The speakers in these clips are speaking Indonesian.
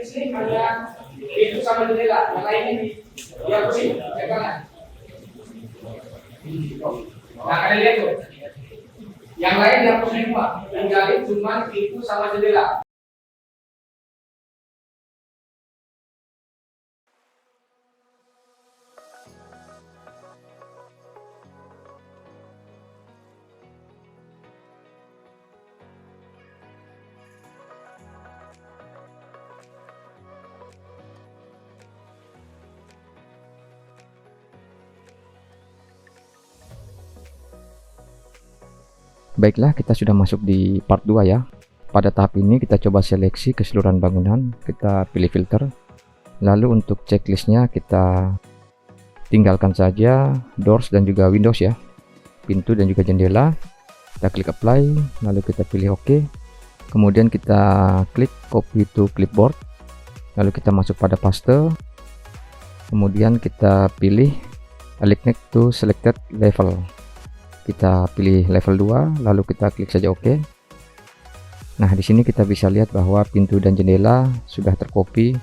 di sini hanya pintu sama jendela, yang lainnya dia pusing, ya kan? Nah, kalian lihat tuh, yang lain dihapus semua, tinggalin cuma pintu sama jendela. Baiklah, kita sudah masuk di part 2 ya. Pada tahap ini kita coba seleksi keseluruhan bangunan, kita pilih filter. Lalu untuk checklistnya kita tinggalkan saja doors dan juga windows ya, pintu dan juga jendela. Kita klik apply, lalu kita pilih OK. Kemudian kita klik copy to clipboard, lalu kita masuk pada paste. Kemudian kita pilih alignate to selected level. Kita pilih level 2, lalu kita klik saja OK. Nah, di sini kita bisa lihat bahwa pintu dan jendela sudah tercopy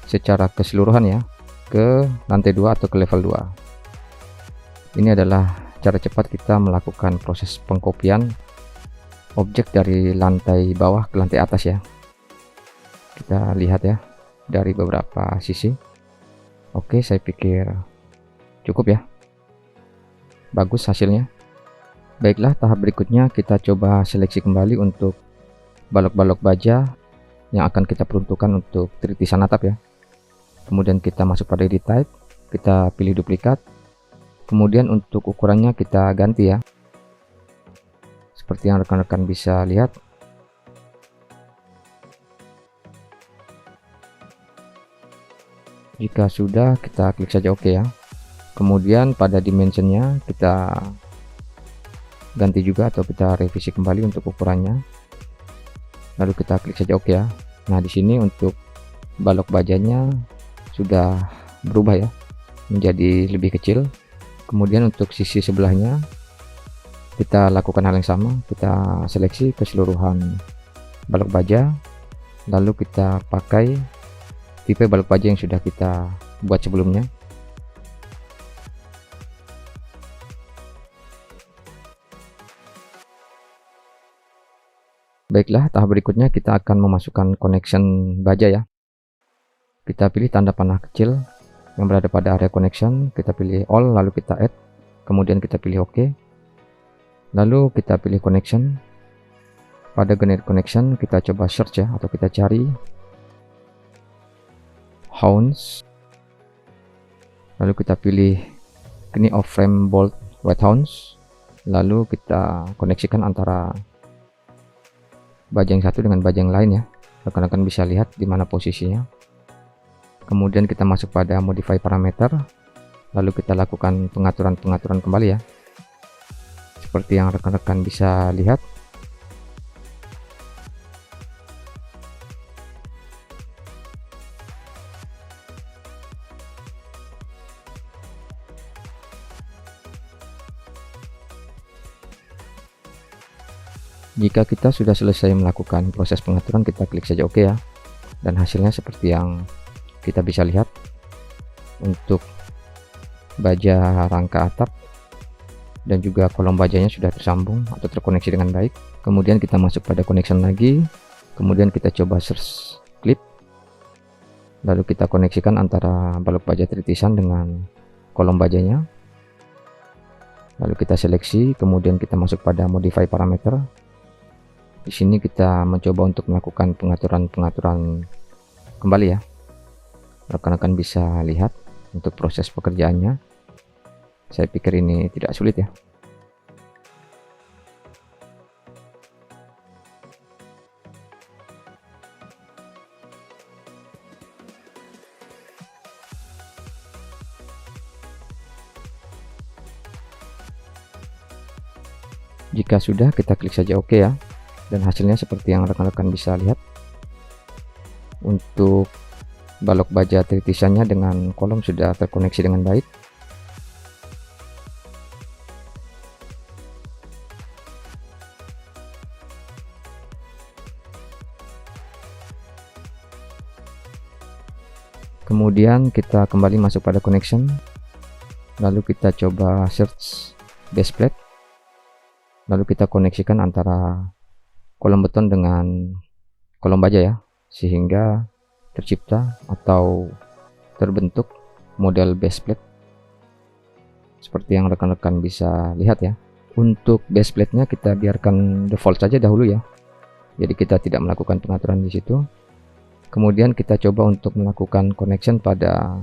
secara keseluruhan ya ke lantai 2 atau ke level 2. Ini adalah cara cepat kita melakukan proses pengkopian objek dari lantai bawah ke lantai atas ya. Kita lihat ya dari beberapa sisi. Oke, saya pikir cukup ya. Bagus hasilnya. Baiklah, tahap berikutnya kita coba seleksi kembali untuk balok-balok baja yang akan kita peruntukkan untuk tritisan atap ya. Kemudian kita masuk pada edit type, kita pilih duplikat. Kemudian untuk ukurannya kita ganti ya. Seperti yang rekan-rekan bisa lihat. Jika sudah, kita klik saja OK ya. Kemudian pada dimensionnya kita ganti juga atau kita revisi kembali untuk ukurannya. Lalu kita klik saja OK ya. Nah, di sini untuk balok bajanya sudah berubah ya, menjadi lebih kecil. Kemudian untuk sisi sebelahnya kita lakukan hal yang sama, kita seleksi keseluruhan balok baja, lalu kita pakai tipe balok baja yang sudah kita buat sebelumnya. Baiklah, tahap berikutnya kita akan memasukkan connection baja ya. Kita pilih tanda panah kecil yang berada pada area connection, kita pilih all, lalu kita add, kemudian kita pilih OK. Lalu kita pilih connection. Pada generate connection kita coba search ya, atau kita cari hounds. Lalu kita pilih knee of frame bolt white hounds. Lalu kita koneksikan antara baja yang satu dengan baja yang lain ya. Rekan-rekan bisa lihat di mana posisinya. Kemudian kita masuk pada modify parameter, lalu kita lakukan pengaturan-pengaturan kembali ya. Seperti yang rekan-rekan bisa lihat. Jika kita sudah selesai melakukan proses pengaturan, kita klik saja OK ya. Dan hasilnya seperti yang kita bisa lihat. Untuk baja rangka atap dan juga kolom bajanya sudah tersambung atau terkoneksi dengan baik. Kemudian kita masuk pada connection lagi. Kemudian kita coba search clip. Lalu kita koneksikan antara balok baja tritisan dengan kolom bajanya. Lalu kita seleksi, kemudian kita masuk pada modify parameter. Di sini kita mencoba untuk melakukan pengaturan-pengaturan kembali ya. Rekan-rekan bisa lihat untuk proses pekerjaannya. Saya pikir ini tidak sulit ya. Jika sudah, kita klik saja OK ya. Dan hasilnya seperti yang rekan-rekan bisa lihat. Untuk balok baja tritisannya dengan kolom sudah terkoneksi dengan baik. Kemudian kita kembali masuk pada connection, lalu kita coba search base plate, lalu kita koneksikan antara kolom beton dengan kolom baja ya, sehingga tercipta atau terbentuk model base plate seperti yang rekan-rekan bisa lihat ya. Untuk base plate-nya kita biarkan default saja dahulu ya, jadi kita tidak melakukan pengaturan di situ. Kemudian kita coba untuk melakukan connection pada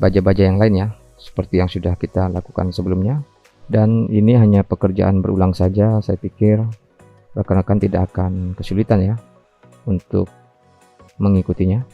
baja-baja yang lain ya, seperti yang sudah kita lakukan sebelumnya. Dan ini hanya pekerjaan berulang saja, saya pikir rekan-rekan tidak akan kesulitan ya untuk mengikutinya.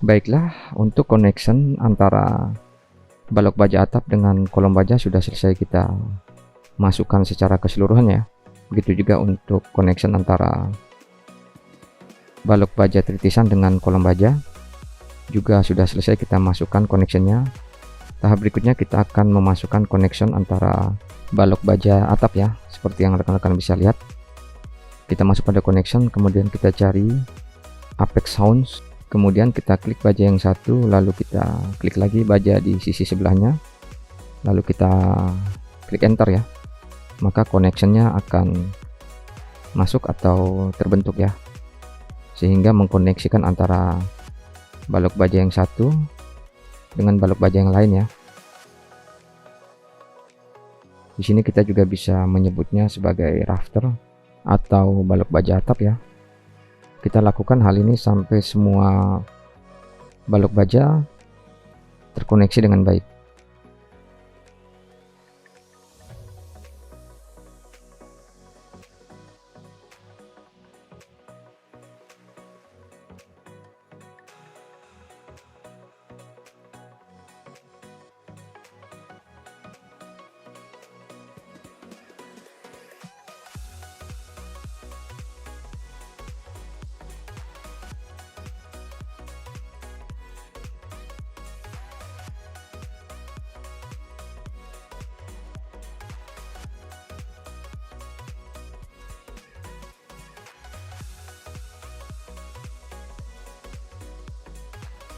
Baiklah, untuk connection antara balok baja atap dengan kolom baja sudah selesai kita masukkan secara keseluruhan ya. Begitu juga untuk connection antara balok baja tritisan dengan kolom baja juga sudah selesai kita masukkan connectionnya. Tahap berikutnya kita akan memasukkan connection antara balok baja atap ya, seperti yang rekan-rekan bisa lihat. Kita masuk pada connection, kemudian kita cari Apex Sounds, kemudian kita klik baja yang satu, lalu kita klik lagi baja di sisi sebelahnya, lalu kita klik enter ya, maka connectionnya akan masuk atau terbentuk ya, sehingga mengkoneksikan antara balok baja yang satu dengan balok baja yang lain ya. Di sini kita juga bisa menyebutnya sebagai rafter atau balok baja atap ya. Kita lakukan hal ini sampai semua balok baja terkoneksi dengan baik.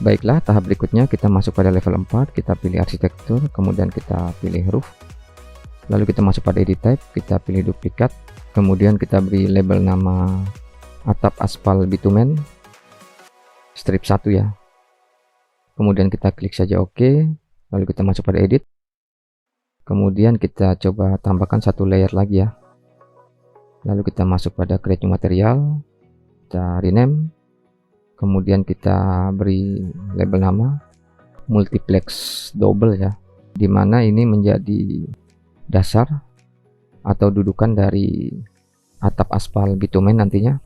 Baiklah, tahap berikutnya kita masuk pada level 4, kita pilih arsitektur, kemudian kita pilih roof, lalu kita masuk pada edit type, kita pilih duplikat, kemudian kita beri label nama atap aspal bitumen strip 1 ya, kemudian kita klik saja OK, lalu kita masuk pada edit, kemudian kita coba tambahkan satu layer lagi ya, lalu kita masuk pada create new material, kita rename, kemudian kita beri label nama multiplex double ya, dimana ini menjadi dasar atau dudukan dari atap aspal bitumen nantinya.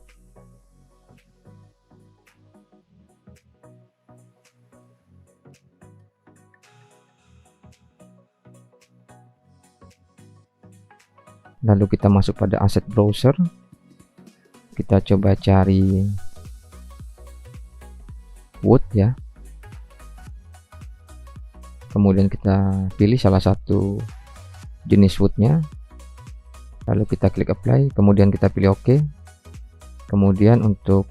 Lalu kita masuk pada asset browser, kita coba cari wood ya, kemudian kita pilih salah satu jenis woodnya, lalu kita klik apply, kemudian kita pilih OK, kemudian untuk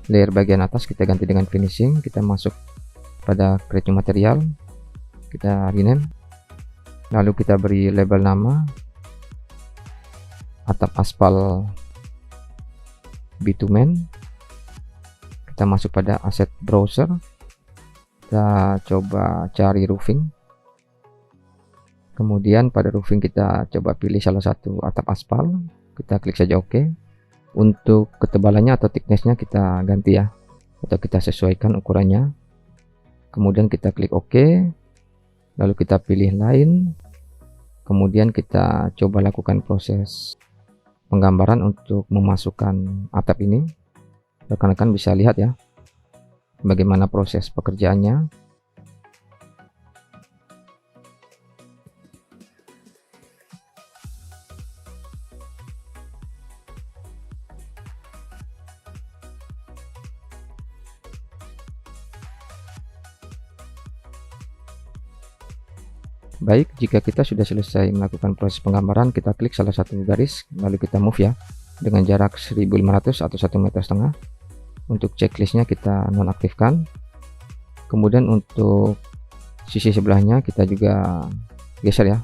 layer bagian atas kita ganti dengan finishing, kita masuk pada create new material, kita rename, lalu kita beri label nama atap aspal bitumen, kita masuk pada asset browser, kita coba cari roofing, kemudian pada roofing kita coba pilih salah satu atap aspal, kita klik saja OK. Untuk ketebalannya atau thicknessnya kita ganti ya, atau kita sesuaikan ukurannya, kemudian kita klik OK, lalu kita pilih line, kemudian kita coba lakukan proses penggambaran untuk memasukkan atap ini. Rekan-rekan bisa lihat ya bagaimana proses pekerjaannya. Baik, jika kita sudah selesai melakukan proses penggambaran, kita klik salah satu garis, lalu kita move ya dengan jarak 1500 atau 1,5 meter. Untuk checklistnya kita nonaktifkan, kemudian untuk sisi sebelahnya kita juga geser ya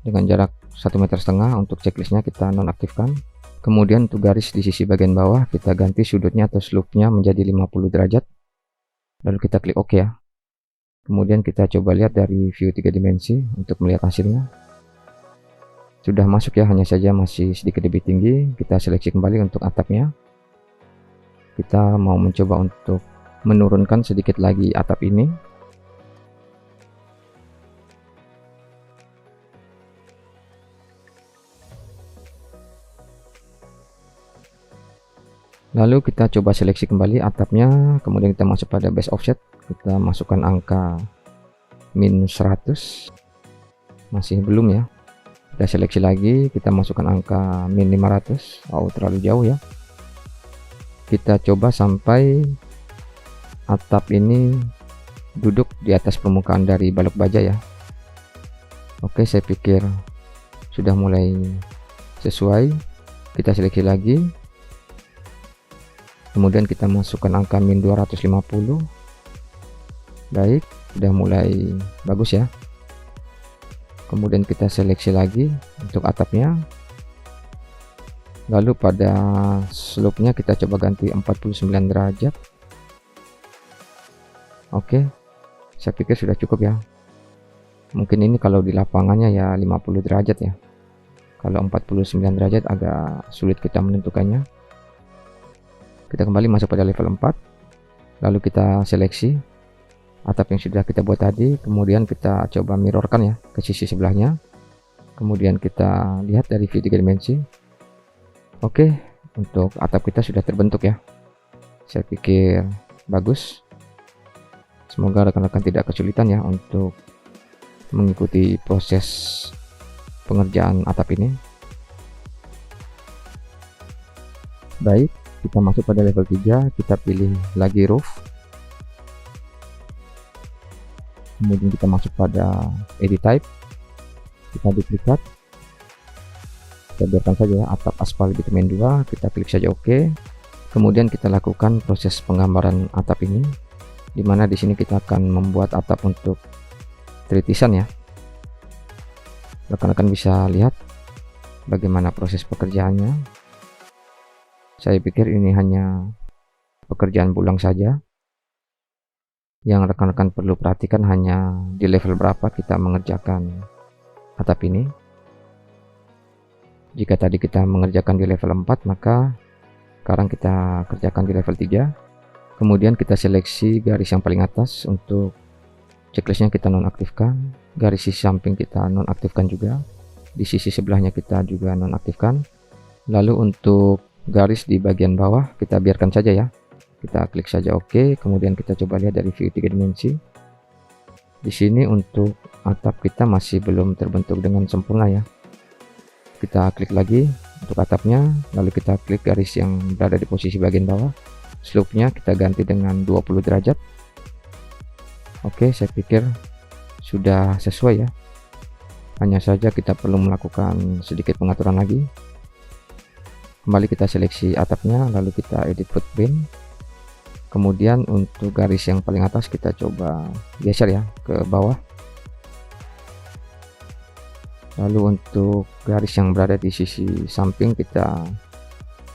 dengan jarak 1,5 meter. Untuk checklistnya kita nonaktifkan, kemudian untuk garis di sisi bagian bawah kita ganti sudutnya atau slope-nya menjadi 50 derajat, lalu kita klik OK ya. Kemudian kita coba lihat dari view 3 dimensi untuk melihat hasilnya. Sudah masuk ya, hanya saja masih sedikit lebih tinggi. Kita seleksi kembali untuk atapnya. Kita mau mencoba untuk menurunkan sedikit lagi atap ini. Lalu kita coba seleksi kembali atapnya, kemudian kita masuk pada base offset, kita masukkan angka -100, masih belum ya. Kita seleksi lagi, kita masukkan angka -500, terlalu jauh ya. Kita coba sampai atap ini duduk di atas permukaan dari balok baja ya. Oke, saya pikir sudah mulai sesuai. Kita seleksi lagi, kemudian kita masukkan angka -250. Baik, sudah mulai bagus ya. Kemudian kita seleksi lagi untuk atapnya, lalu pada slope-nya kita coba ganti 49 derajat. Oke, saya pikir sudah cukup ya. Mungkin ini kalau di lapangannya ya 50 derajat ya. Kalau 49 derajat agak sulit kita menentukannya. Kita kembali masuk pada level 4, lalu kita seleksi atap yang sudah kita buat tadi, kemudian kita coba mirrorkan ya ke sisi sebelahnya, kemudian kita lihat dari view 3 dimensi. Oke, untuk atap kita sudah terbentuk ya. Saya pikir bagus. Semoga rekan-rekan tidak kesulitan ya untuk mengikuti proses pengerjaan atap ini. Baik, kita masuk pada level 3, kita pilih lagi roof, kemudian kita masuk pada edit type, kita duplikat, kita biarkan saja ya, atap aspal bitumen 2, kita klik saja OK. Kemudian kita lakukan proses penggambaran atap ini, dimana di sini kita akan membuat atap untuk tritisan ya. Rekan-rekan bisa lihat bagaimana proses pekerjaannya. Saya pikir ini hanya pekerjaan bulang saja. Yang rekan-rekan perlu perhatikan hanya di level berapa kita mengerjakan atap ini. Jika tadi kita mengerjakan di level 4, maka sekarang kita kerjakan di level 3. Kemudian kita seleksi garis yang paling atas, untuk checklistnya kita nonaktifkan, garis sisi samping kita nonaktifkan juga, di sisi sebelahnya kita juga nonaktifkan. Lalu untuk garis di bagian bawah kita biarkan saja ya. Kita klik saja OK, kemudian kita coba lihat dari view 3 dimensi. Di sini untuk atap kita masih belum terbentuk dengan sempurna ya. Kita klik lagi untuk atapnya, lalu kita klik garis yang berada di posisi bagian bawah. Slope-nya kita ganti dengan 20 derajat. Oke, saya pikir sudah sesuai ya. Hanya saja kita perlu melakukan sedikit pengaturan lagi. Kembali kita seleksi atapnya, lalu kita edit footprint. Kemudian untuk garis yang paling atas kita coba geser ya ke bawah. Lalu untuk garis yang berada di sisi samping kita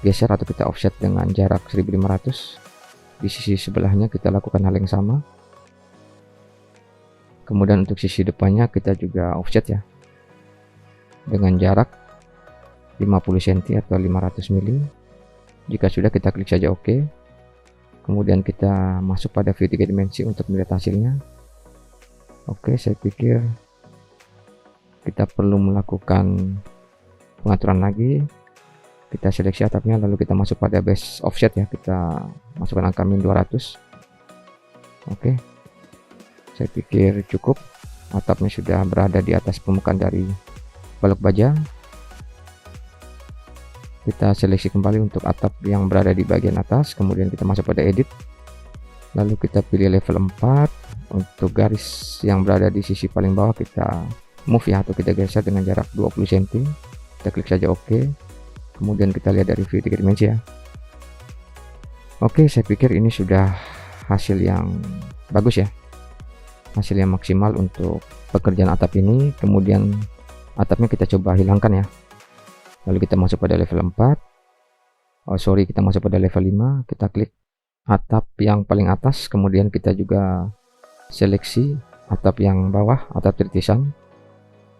geser atau kita offset dengan jarak 1500. Di sisi sebelahnya kita lakukan hal yang sama. Kemudian untuk sisi depannya kita juga offset ya dengan jarak 50 cm atau 500 mm. Jika sudah, kita klik saja OK. Kemudian kita masuk pada view 3 dimensi untuk melihat hasilnya. Oke, saya pikir kita perlu melakukan pengaturan lagi. Kita seleksi atapnya, lalu kita masuk pada base offset ya, kita masukkan angka -200. Oke, saya pikir cukup. Atapnya sudah berada di atas permukaan dari balok baja. Kita seleksi kembali untuk atap yang berada di bagian atas, kemudian kita masuk pada edit, lalu kita pilih level 4. Untuk garis yang berada di sisi paling bawah kita move ya, atau kita geser dengan jarak 20 cm. Kita klik saja OK. Kemudian kita lihat dari view 3 dimensi ya. Oke, saya pikir ini sudah hasil yang bagus ya, hasil yang maksimal untuk pekerjaan atap ini. Kemudian atapnya kita coba hilangkan ya. Lalu kita masuk pada level 4. Kita masuk pada level 5. Kita klik atap yang paling atas, kemudian kita juga seleksi atap yang bawah, atap tritisan.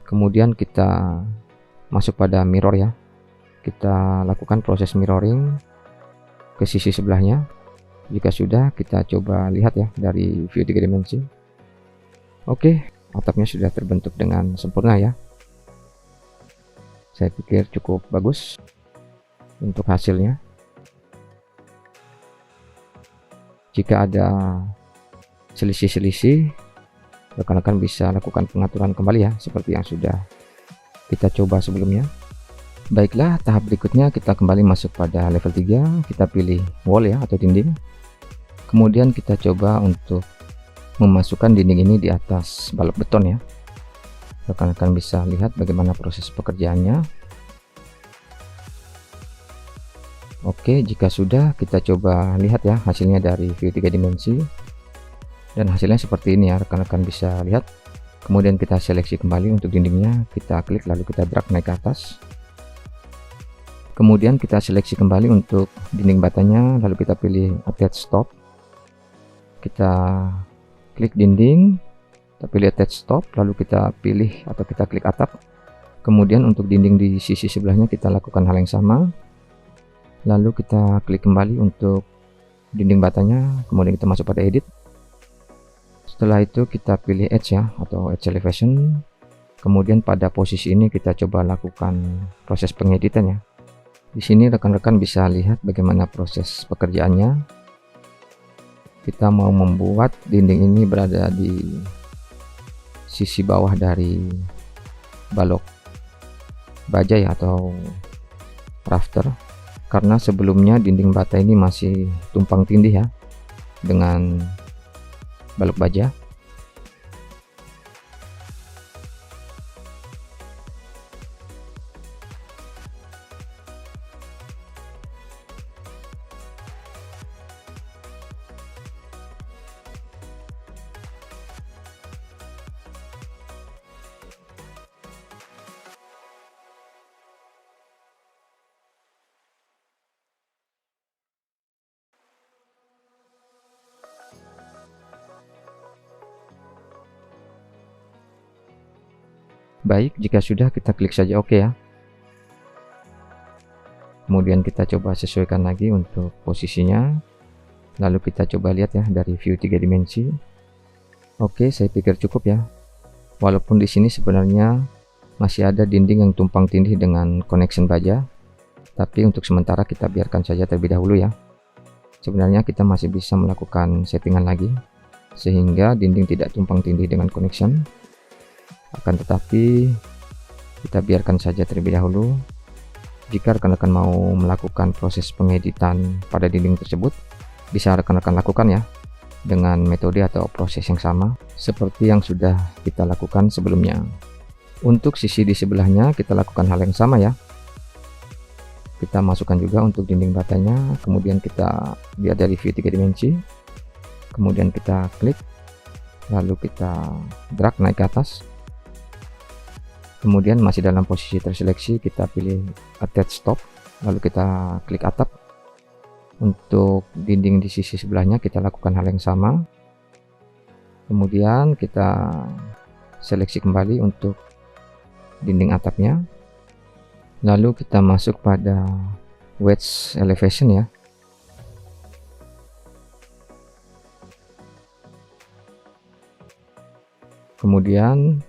Kemudian kita masuk pada mirror ya. Kita lakukan proses mirroring ke sisi sebelahnya. Jika sudah, kita coba lihat ya dari view 3 dimensi. Oke, atapnya sudah terbentuk dengan sempurna ya. Saya pikir cukup bagus untuk hasilnya. Jika ada selisih-selisih, rekan-rekan bisa lakukan pengaturan kembali ya, seperti yang sudah kita coba sebelumnya. Baiklah, tahap berikutnya kita kembali masuk pada level 3, kita pilih wall ya atau dinding. Kemudian kita coba untuk memasukkan dinding ini di atas balok beton ya. Rekan-rekan bisa lihat bagaimana proses pekerjaannya. Oke, jika sudah, kita coba lihat ya hasilnya dari view 3 dimensi. Dan hasilnya seperti ini ya, rekan-rekan bisa lihat. Kemudian kita seleksi kembali untuk dindingnya, kita klik lalu kita drag naik ke atas. Kemudian kita seleksi kembali untuk dinding batanya, lalu kita pilih attach top. Kita klik dinding, kita pilih attach top, lalu kita pilih atau kita klik atap. Kemudian untuk dinding di sisi sebelahnya kita lakukan hal yang sama. Lalu kita klik kembali untuk dinding batanya, kemudian kita masuk pada edit. Setelah itu kita pilih edge ya atau edge elevation. Kemudian pada posisi ini kita coba lakukan proses pengeditannya. Di sini rekan-rekan bisa lihat bagaimana proses pekerjaannya. Kita mau membuat dinding ini berada di sisi bawah dari balok baja ya atau rafter. Karena sebelumnya dinding bata ini masih tumpang tindih ya dengan balok baja. Baik, jika sudah kita klik saja OK ya. Kemudian kita coba sesuaikan lagi untuk posisinya. Lalu kita coba lihat ya dari view 3 dimensi. Oke, saya pikir cukup ya. Walaupun di sini sebenarnya masih ada dinding yang tumpang tindih dengan connection baja, tapi untuk sementara kita biarkan saja terlebih dahulu ya. Sebenarnya kita masih bisa melakukan settingan lagi sehingga dinding tidak tumpang tindih dengan connection. Akan tetapi kita biarkan saja terlebih dahulu. Jika rekan-rekan mau melakukan proses pengeditan pada dinding tersebut, bisa rekan-rekan lakukan ya dengan metode atau proses yang sama seperti yang sudah kita lakukan sebelumnya. Untuk sisi di sebelahnya kita lakukan hal yang sama ya. Kita masukkan juga untuk dinding batanya, kemudian kita lihat dari view 3 dimensi, kemudian kita klik, lalu kita drag naik ke atas. Kemudian masih dalam posisi terseleksi kita pilih attach top, lalu kita klik atap. Untuk dinding di sisi sebelahnya kita lakukan hal yang sama. Kemudian kita seleksi kembali untuk dinding atapnya. Lalu kita masuk pada wedge elevation ya. Kemudian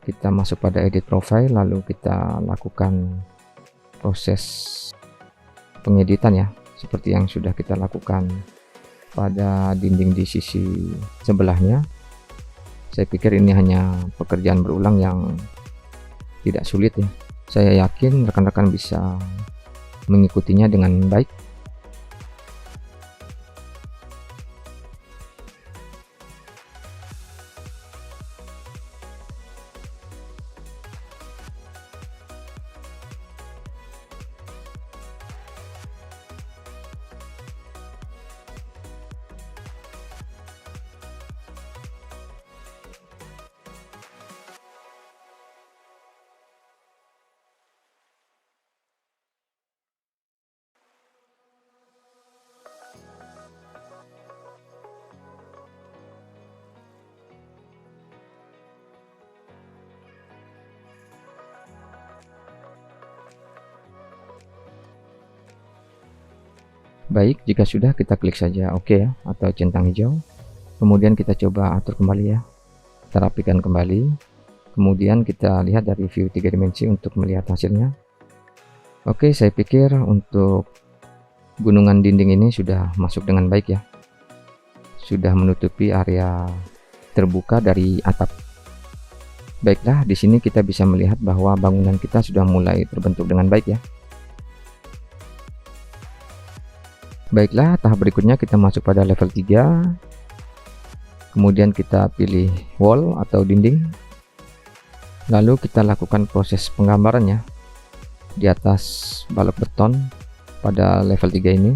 kita masuk pada edit profile, lalu kita lakukan proses pengeditan ya seperti yang sudah kita lakukan pada dinding di sisi sebelahnya. Saya pikir ini hanya pekerjaan berulang yang tidak sulit ya. Saya yakin rekan-rekan bisa mengikutinya dengan baik. Baik, jika sudah kita klik saja OK ya atau centang hijau. Kemudian kita coba atur kembali ya. Kita rapikan kembali. Kemudian kita lihat dari view 3 dimensi untuk melihat hasilnya. Oke, saya pikir untuk gunungan dinding ini sudah masuk dengan baik ya. sudah menutupi area terbuka dari atap. Baiklah, di sini kita bisa melihat bahwa bangunan kita sudah mulai terbentuk dengan baik ya. Baiklah, tahap berikutnya kita masuk pada level 3. Kemudian kita pilih wall atau dinding. Lalu kita lakukan proses penggambarannya di atas balok beton pada level 3 ini,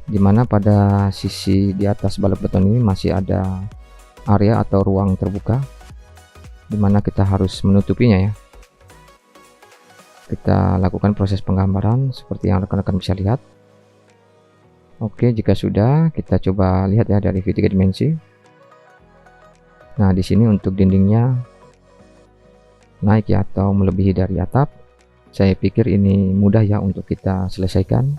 dimana pada sisi di atas balok beton ini masih ada area atau ruang terbuka, dimana kita harus menutupinya ya. Kita lakukan proses penggambaran seperti yang rekan-rekan bisa lihat. Oke, jika sudah, kita coba lihat ya dari view 3 dimensi. Nah, di sini untuk dindingnya naik ya atau melebihi dari atap. Saya pikir ini mudah ya untuk kita selesaikan.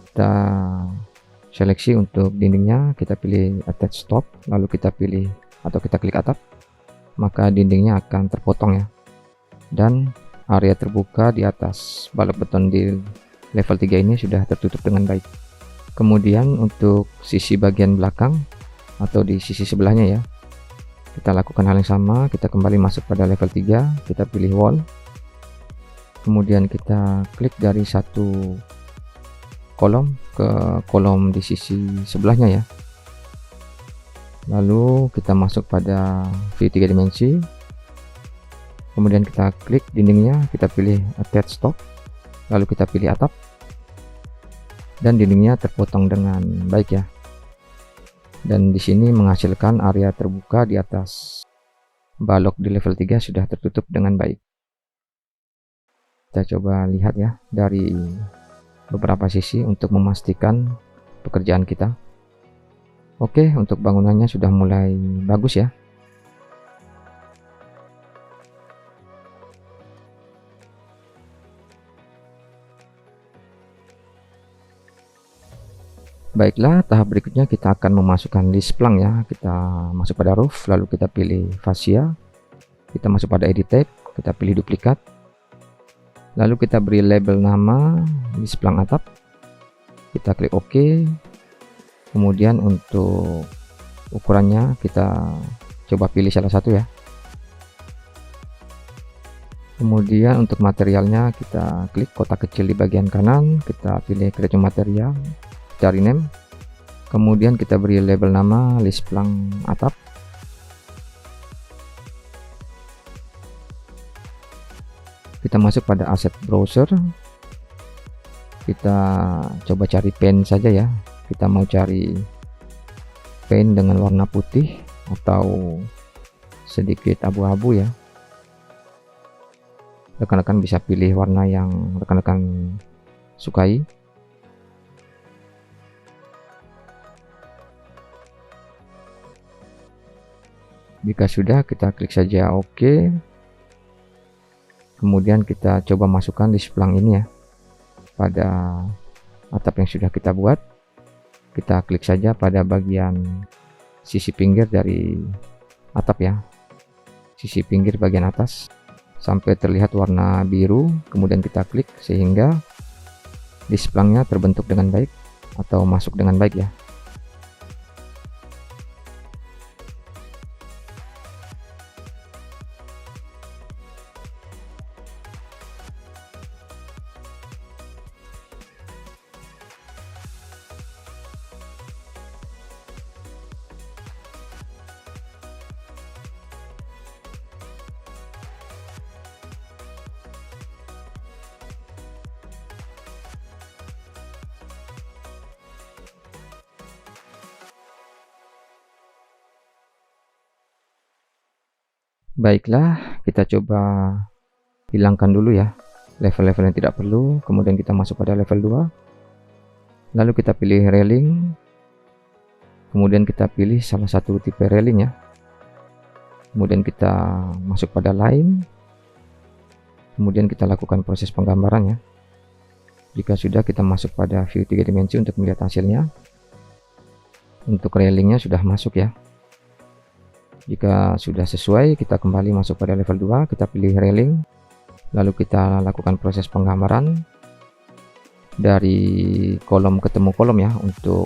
Kita seleksi untuk dindingnya, kita pilih attach top, lalu kita pilih atau kita klik atap, maka dindingnya akan terpotong ya, dan area terbuka di atas balok beton di level 3 ini sudah tertutup dengan baik. Kemudian untuk sisi bagian belakang atau di sisi sebelahnya ya, kita lakukan hal yang sama. Kita kembali masuk pada level 3, kita pilih wall, kemudian kita klik dari satu kolom ke kolom di sisi sebelahnya ya. Lalu kita masuk pada view 3 dimensi, kemudian kita klik dindingnya, kita pilih attach top, lalu kita pilih atap, dan dindingnya terpotong dengan baik ya. Dan di sini menghasilkan area terbuka di atas balok di level 3 sudah tertutup dengan baik. Kita coba lihat ya dari beberapa sisi untuk memastikan pekerjaan kita. Oke, untuk bangunannya sudah mulai bagus ya. Baiklah, tahap berikutnya kita akan memasukkan list plank ya. Kita masuk pada roof, lalu kita pilih fascia, kita masuk pada edit tab, kita pilih duplikat, lalu kita beri label nama list plank atap, kita klik OK. Kemudian untuk ukurannya kita coba pilih salah satu ya. Kemudian untuk materialnya kita klik kotak kecil di bagian kanan, kita pilih create material, kita rename, kemudian kita beri label nama list plank atap. Kita masuk pada asset browser, kita coba cari pen saja ya. Kita mau cari pen dengan warna putih atau sedikit abu-abu ya. Rekan-rekan bisa pilih warna yang rekan-rekan sukai. Jika sudah, kita klik saja OK. Kemudian kita coba masukkan list plank ini ya pada atap yang sudah kita buat. Kita klik saja pada bagian sisi pinggir dari atap ya, sisi pinggir bagian atas sampai terlihat warna biru, kemudian kita klik sehingga list planknya terbentuk dengan baik atau masuk dengan baik ya. Baiklah, kita coba hilangkan dulu ya level-level yang tidak perlu, kemudian kita masuk pada level 2, lalu kita pilih railing, kemudian kita pilih salah satu tipe railing ya, kemudian kita masuk pada line, kemudian kita lakukan proses penggambaran ya. Jika sudah, kita masuk pada view 3 dimensi untuk melihat hasilnya. Untuk railingnya sudah masuk ya. Jika sudah sesuai, kita kembali masuk pada level 2, kita pilih railing, lalu kita lakukan proses penggambaran dari kolom ketemu kolom ya untuk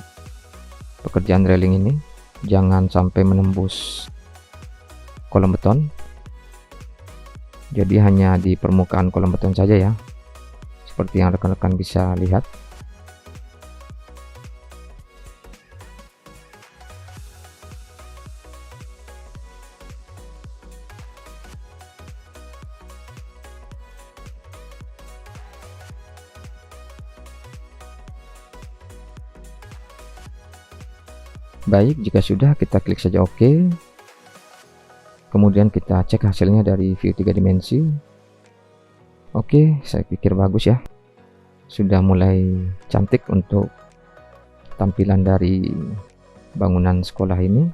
pekerjaan railing ini jangan sampai menembus kolom beton, jadi hanya di permukaan kolom beton saja ya, seperti yang rekan-rekan bisa lihat. Baik, jika sudah kita klik saja OK. Kemudian kita cek hasilnya dari view 3 dimensi. Oke, saya pikir bagus ya. Sudah mulai cantik untuk tampilan dari bangunan sekolah ini.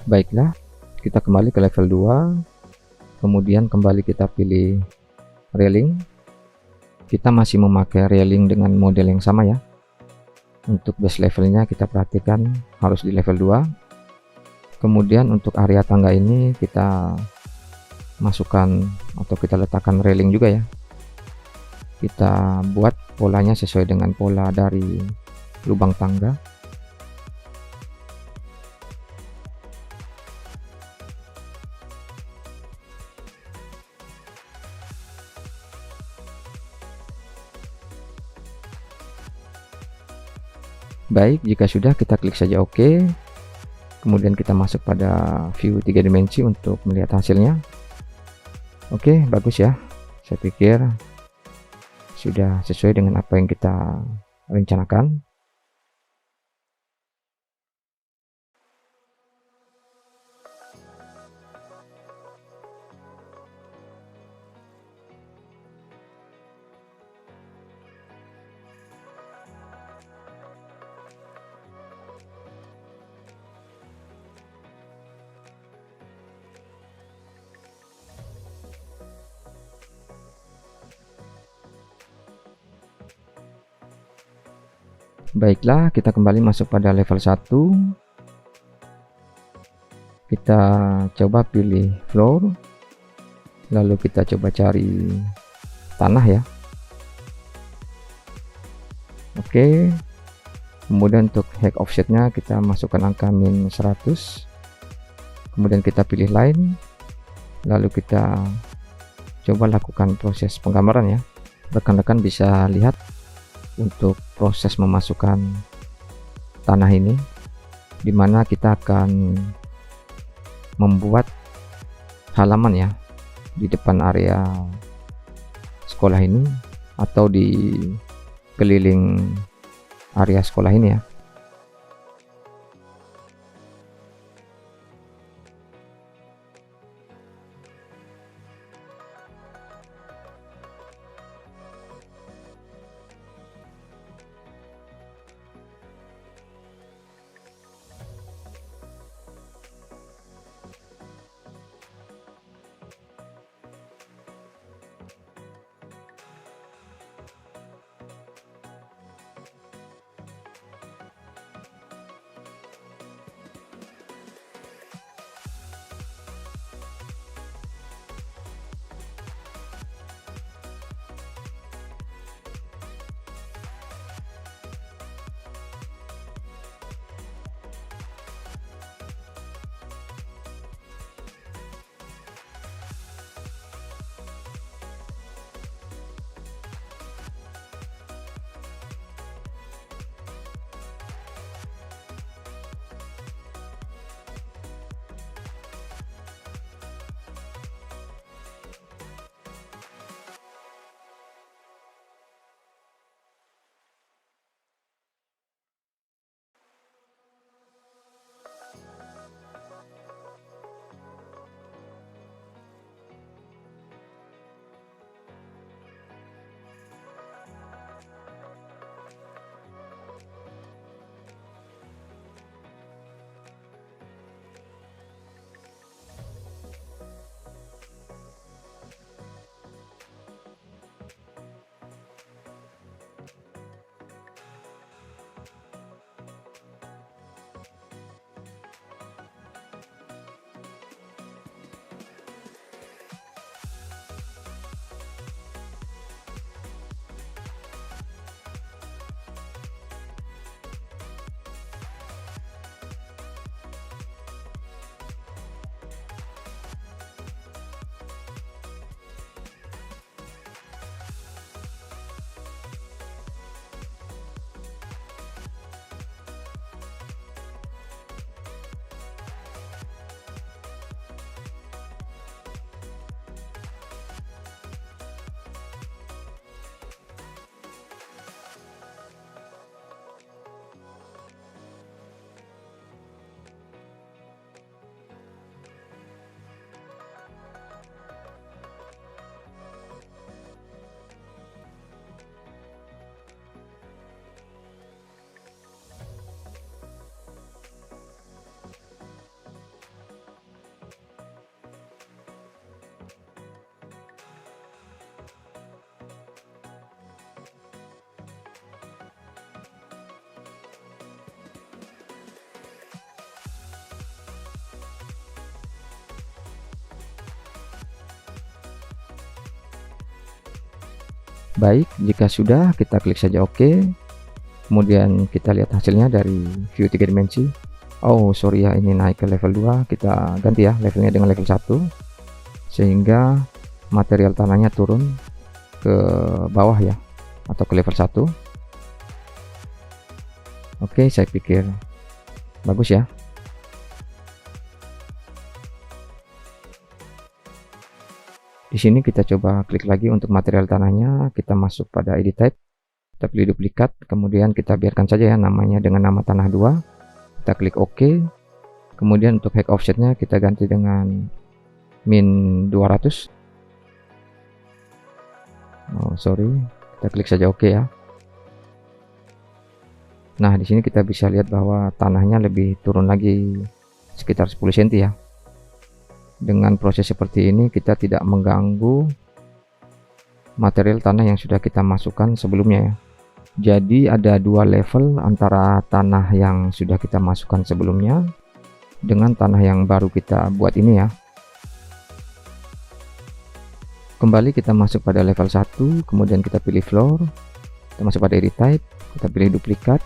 Baiklah, kita kembali ke level 2. Kemudian kembali kita pilih railing. Kita masih memakai railing dengan model yang sama ya. Untuk base levelnya kita perhatikan harus di level 2. Kemudian untuk area tangga ini kita masukkan atau kita letakkan railing juga ya. Kita buat polanya sesuai dengan pola dari lubang tangga. Baik, jika sudah kita klik saja OK. Kemudian kita masuk pada view 3 dimensi untuk melihat hasilnya. Oke, bagus ya. Saya pikir sudah sesuai dengan apa yang kita rencanakan. Baiklah, kita kembali masuk pada level 1. Kita coba pilih floor, lalu kita coba cari tanah ya. Oke, kemudian untuk height offsetnya kita masukkan angka min 100. Kemudian kita pilih line, lalu kita coba lakukan proses penggambaran ya. Rekan-rekan bisa lihat untuk proses memasukkan tanah ini, dimana kita akan membuat halaman ya di depan area sekolah ini atau di keliling area sekolah ini ya. Baik, jika sudah kita klik saja OK. Kemudian kita lihat hasilnya dari view 3 dimensi. Oh sorry ya, ini naik ke level 2, kita ganti ya levelnya dengan level 1 sehingga material tanahnya turun ke bawah ya, atau ke level 1. Oke, saya pikir bagus ya. Di sini kita coba klik lagi untuk material tanahnya, kita masuk pada edit type, kita pilih duplikat, kemudian kita biarkan saja ya namanya dengan nama tanah 2, kita klik OK. Kemudian untuk height offsetnya kita ganti dengan min 200. Oh sorry, kita klik saja OK ya. Nah di sini kita bisa lihat bahwa tanahnya lebih turun lagi sekitar 10 cm ya. Dengan proses seperti ini kita tidak mengganggu material tanah yang sudah kita masukkan sebelumnya ya. Jadi ada dua level antara tanah yang sudah kita masukkan sebelumnya dengan tanah yang baru kita buat ini ya. Kembali kita masuk pada level 1, kemudian kita pilih floor, kita masuk pada edit type, kita pilih duplikat,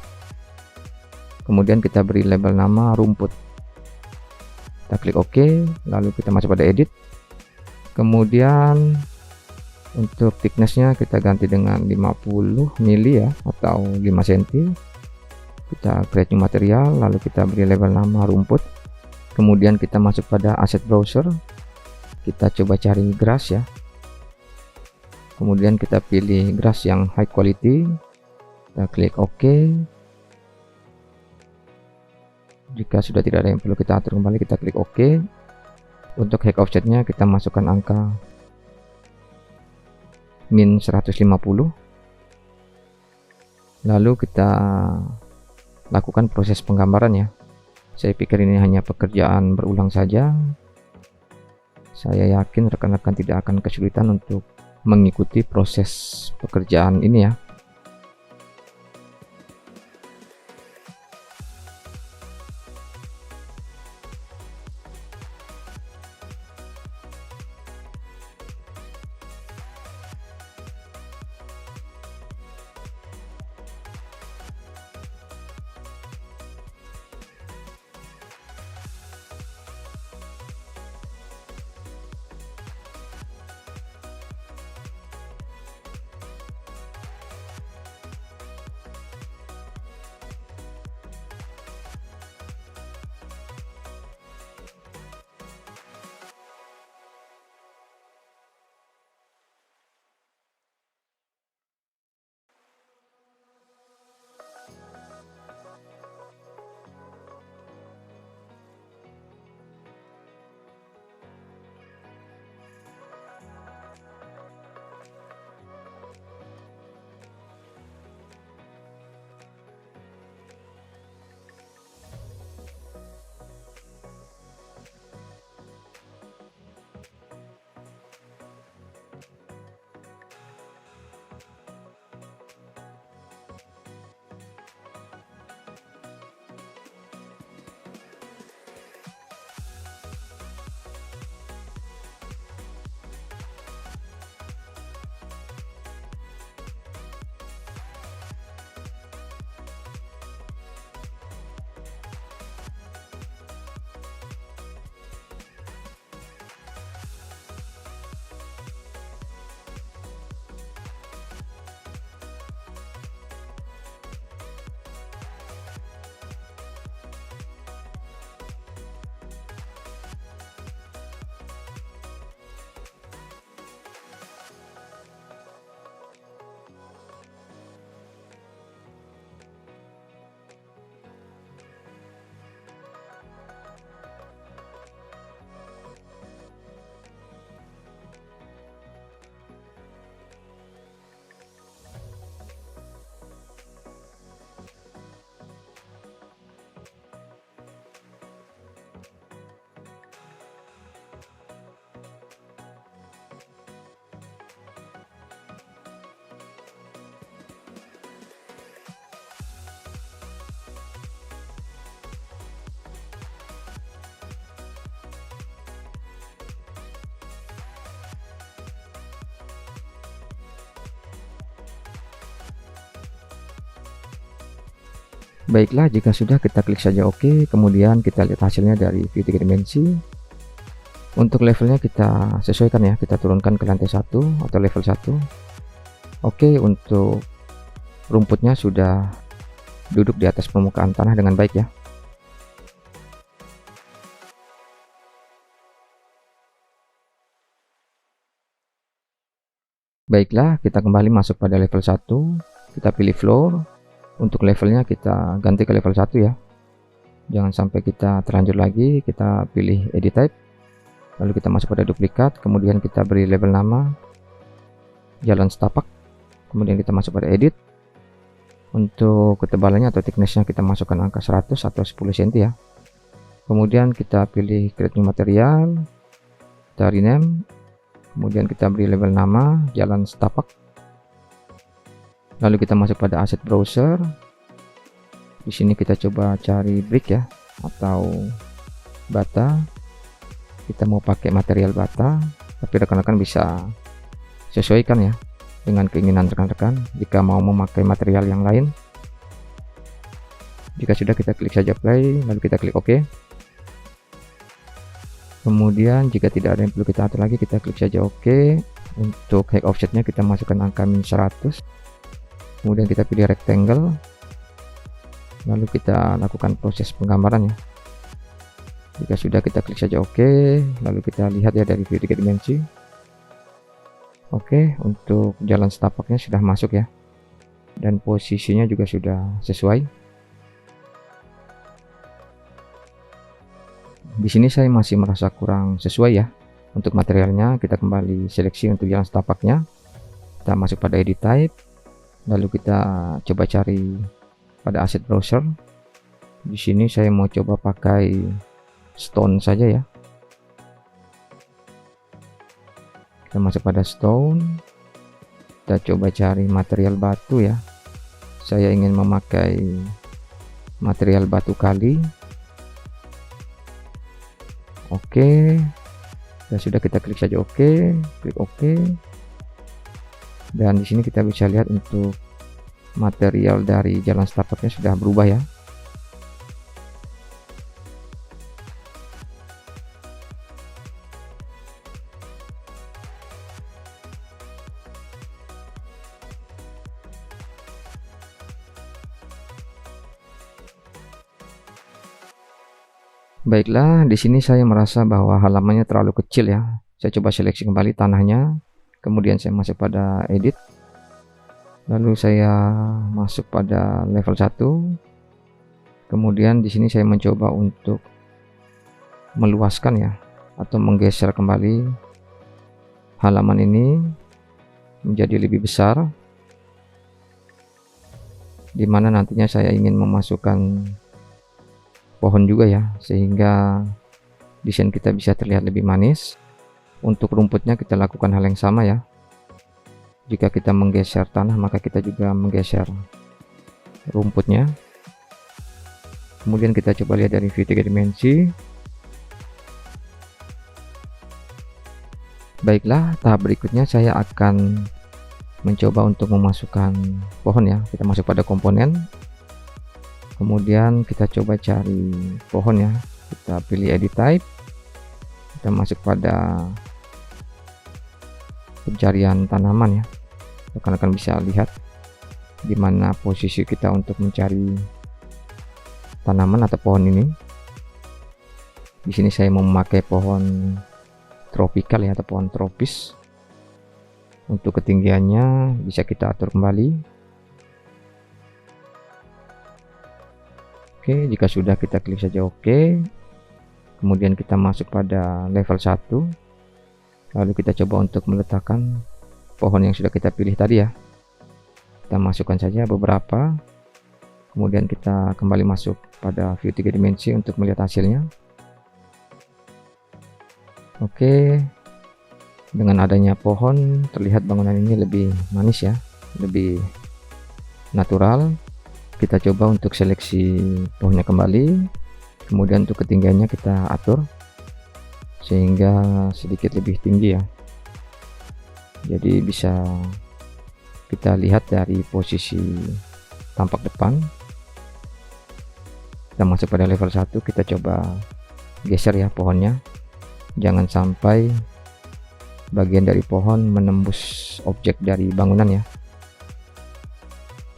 kemudian kita beri label nama rumput. Kita klik OK, lalu kita masuk pada edit, kemudian untuk thicknessnya kita ganti dengan 50 mili ya, atau 5 cm. Kita create new material, lalu kita beri label nama rumput, kemudian kita masuk pada asset browser, kita coba cari grass ya, kemudian kita pilih grass yang high quality, kita klik OK. Jika sudah tidak ada yang perlu kita atur kembali, kita klik OK. Untuk height offsetnya kita masukkan angka min 150, lalu kita lakukan proses penggambaran ya. Saya pikir ini hanya pekerjaan berulang saja. Saya yakin rekan-rekan tidak akan kesulitan untuk mengikuti proses pekerjaan ini ya. Baiklah, jika sudah kita klik saja OK, kemudian kita lihat hasilnya dari view 3 dimensi. Untuk levelnya kita sesuaikan ya, kita turunkan ke lantai 1 atau level 1. Oke, untuk rumputnya sudah duduk di atas permukaan tanah dengan baik ya. Baiklah, kita kembali masuk pada level 1, kita pilih floor. Untuk levelnya kita ganti ke level 1 ya. Jangan sampai kita terlanjur lagi, kita pilih edit type. Lalu kita masuk pada duplikat, kemudian kita beri label nama jalan setapak. Kemudian kita masuk pada edit. Untuk ketebalannya atau thicknessnya kita masukkan angka 100 atau 10 cm ya. Kemudian kita pilih create new material, kita rename. Kemudian kita beri label nama jalan setapak. Lalu kita masuk pada asset browser. Di sini kita coba cari brick ya atau bata. Kita mau pakai material bata, tapi rekan-rekan bisa sesuaikan ya dengan keinginan rekan-rekan jika mau memakai material yang lain. Jika sudah, kita klik saja play, lalu kita klik OK. Kemudian jika tidak ada yang perlu kita atur lagi, kita klik saja OK. Untuk height offsetnya kita masukkan angka min 100. Kemudian kita pilih rectangle, lalu kita lakukan proses penggambaran ya. Jika sudah, kita klik saja OK, lalu kita lihat ya dari view 3 dimensi. Oke, untuk jalan setapaknya sudah masuk ya, dan posisinya juga sudah sesuai. Di sini saya masih merasa kurang sesuai ya. Untuk materialnya kita kembali seleksi untuk jalan setapaknya, kita masuk pada edit type. Lalu kita coba cari pada asset browser. Di sini saya mau coba pakai stone saja ya. Kita masuk pada stone. Kita coba cari material batu ya. Saya ingin memakai material batu kali. Oke. Ya sudah, kita klik saja OK, klik OK. Dan di sini kita bisa lihat untuk material dari jalan setapaknya sudah berubah ya. Baiklah, di sini saya merasa bahwa halamannya terlalu kecil ya. Saya coba seleksi kembali tanahnya. Kemudian saya masuk pada edit, lalu saya masuk pada level 1. Kemudian di sini saya mencoba untuk meluaskan ya atau menggeser kembali halaman ini menjadi lebih besar, dimana nantinya saya ingin memasukkan pohon juga ya, sehingga desain kita bisa terlihat lebih manis. Untuk rumputnya kita lakukan hal yang sama ya. Jika kita menggeser tanah, maka kita juga menggeser rumputnya. Kemudian kita coba lihat dari view 3 dimensi. Baiklah, tahap berikutnya saya akan mencoba untuk memasukkan pohon ya. Kita masuk pada komponen. Kemudian kita coba cari pohon ya. Kita pilih edit type. Kita masuk pada pencarian tanaman ya. Rekan-rekan bisa lihat di mana posisi kita untuk mencari tanaman atau pohon ini. Di sini saya mau memakai pohon tropikal ya, atau pohon tropis. Untuk ketinggiannya bisa kita atur kembali. Oke, jika sudah, kita klik saja OK. Kemudian kita masuk pada level 1. Lalu kita coba untuk meletakkan pohon yang sudah kita pilih tadi ya. Kita masukkan saja beberapa. Kemudian kita kembali masuk pada view 3 dimensi untuk melihat hasilnya. Oke. Dengan adanya pohon, terlihat bangunan ini lebih manis ya, lebih natural. Kita coba untuk seleksi pohonnya kembali. Kemudian untuk ketinggiannya kita atur sehingga sedikit lebih tinggi ya, jadi bisa kita lihat dari posisi tampak depan. kita masuk pada level 1, kita coba geser ya pohonnya, jangan sampai bagian dari pohon menembus objek dari bangunan ya.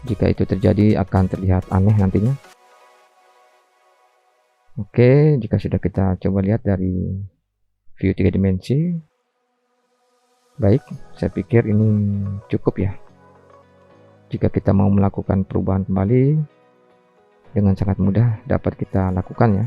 Jika itu terjadi akan terlihat aneh nantinya. Oke, jika sudah kita coba lihat dari view 3 dimensi, baik, saya pikir ini cukup ya. Jika kita mau melakukan perubahan kembali, dengan sangat mudah dapat kita lakukan ya.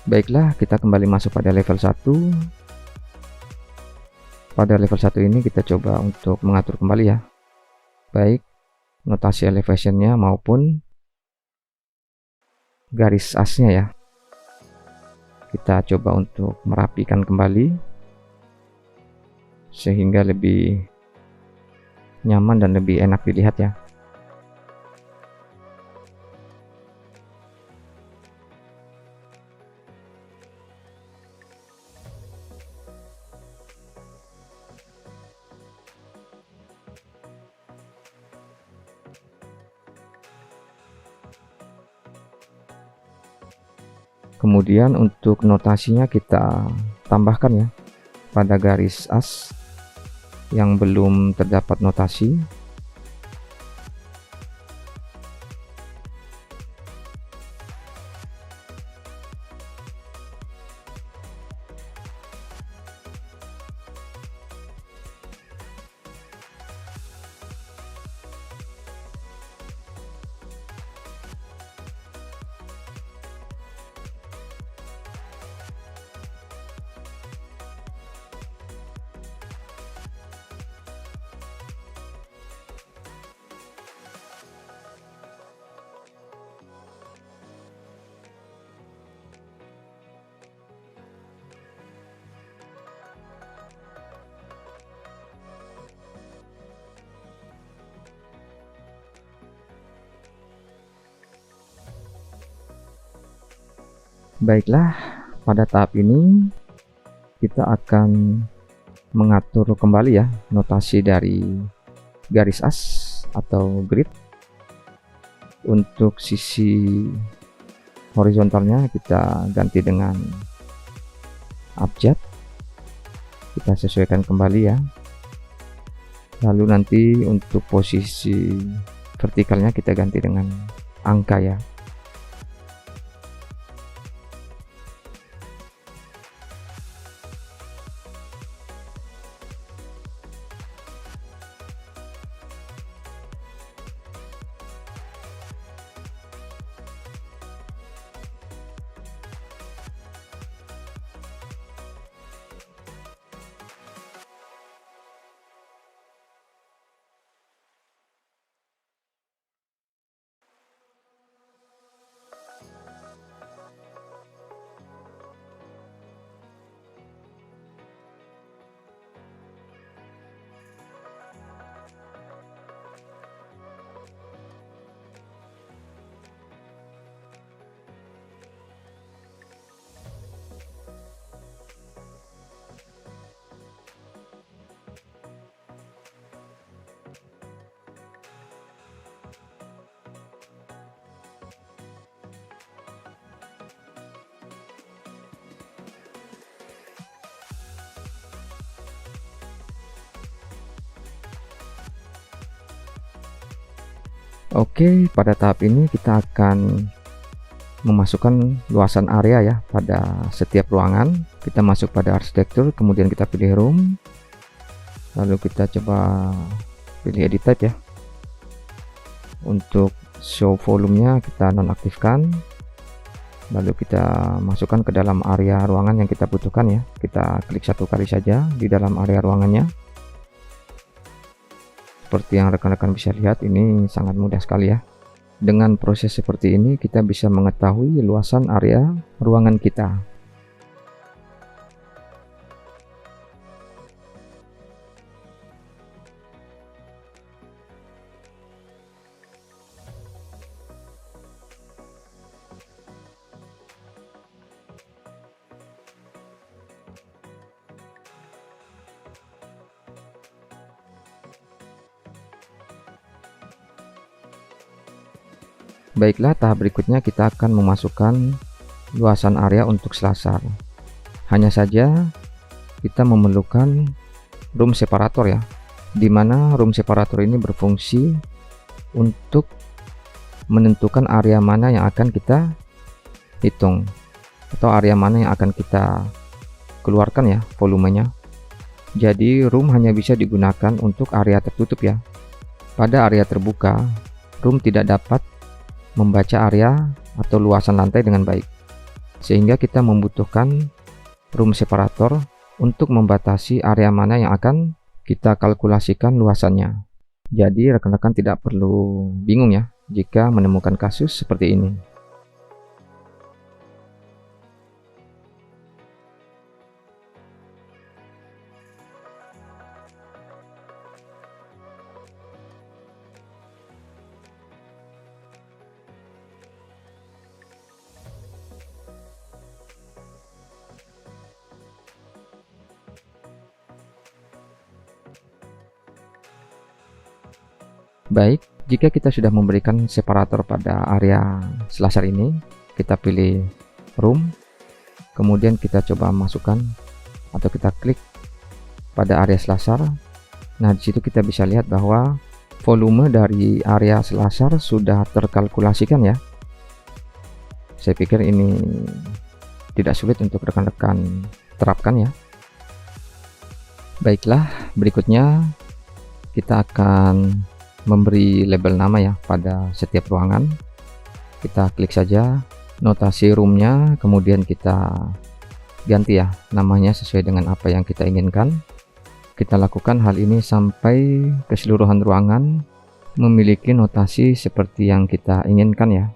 Baiklah, kita kembali masuk pada level 1. Pada level 1 ini kita coba untuk mengatur kembali ya, baik notasi elevationnya maupun garis asnya ya. Kita coba untuk merapikan kembali sehingga lebih nyaman dan lebih enak dilihat ya. Kemudian untuk notasinya kita tambahkan ya pada garis as yang belum terdapat notasi. Baiklah, pada tahap ini kita akan mengatur kembali ya notasi dari garis as atau grid. Untuk sisi horizontalnya kita ganti dengan abjad, kita sesuaikan kembali ya. Lalu nanti untuk posisi vertikalnya kita ganti dengan angka ya. Oke, pada tahap ini kita akan memasukkan luasan area ya pada setiap ruangan. Kita masuk pada arsitektur, kemudian kita pilih room, lalu kita coba pilih edit type ya. Untuk show volumenya kita nonaktifkan, lalu kita masukkan ke dalam area ruangan yang kita butuhkan ya. Kita klik satu kali saja di dalam area ruangannya. Seperti yang rekan-rekan bisa lihat, ini sangat mudah sekali ya. Dengan proses seperti ini kita bisa mengetahui luasan area ruangan kita. Baiklah, tahap berikutnya kita akan memasukkan luasan area untuk selasar. Hanya saja kita memerlukan room separator ya, dimana room separator ini berfungsi untuk menentukan area mana yang akan kita hitung atau area mana yang akan kita keluarkan ya volumenya. Jadi room hanya bisa digunakan untuk area tertutup ya. Pada area terbuka, room tidak dapat membaca area atau luasan lantai dengan baik, sehingga kita membutuhkan room separator untuk membatasi area mana yang akan kita kalkulasikan luasannya. Jadi rekan-rekan tidak perlu bingung ya jika menemukan kasus seperti ini. Baik, jika kita sudah memberikan separator pada area selasar ini, kita pilih room, kemudian kita coba masukkan atau kita klik pada area selasar. Nah, disitu kita bisa lihat bahwa volume dari area selasar sudah terkalkulasikan ya. Saya pikir ini tidak sulit untuk rekan-rekan terapkan ya. Baiklah, berikutnya kita akan memberi label nama ya pada setiap ruangan. Kita klik saja notasi roomnya, kemudian kita ganti ya namanya sesuai dengan apa yang kita inginkan. Kita lakukan hal ini sampai keseluruhan ruangan memiliki notasi seperti yang kita inginkan ya.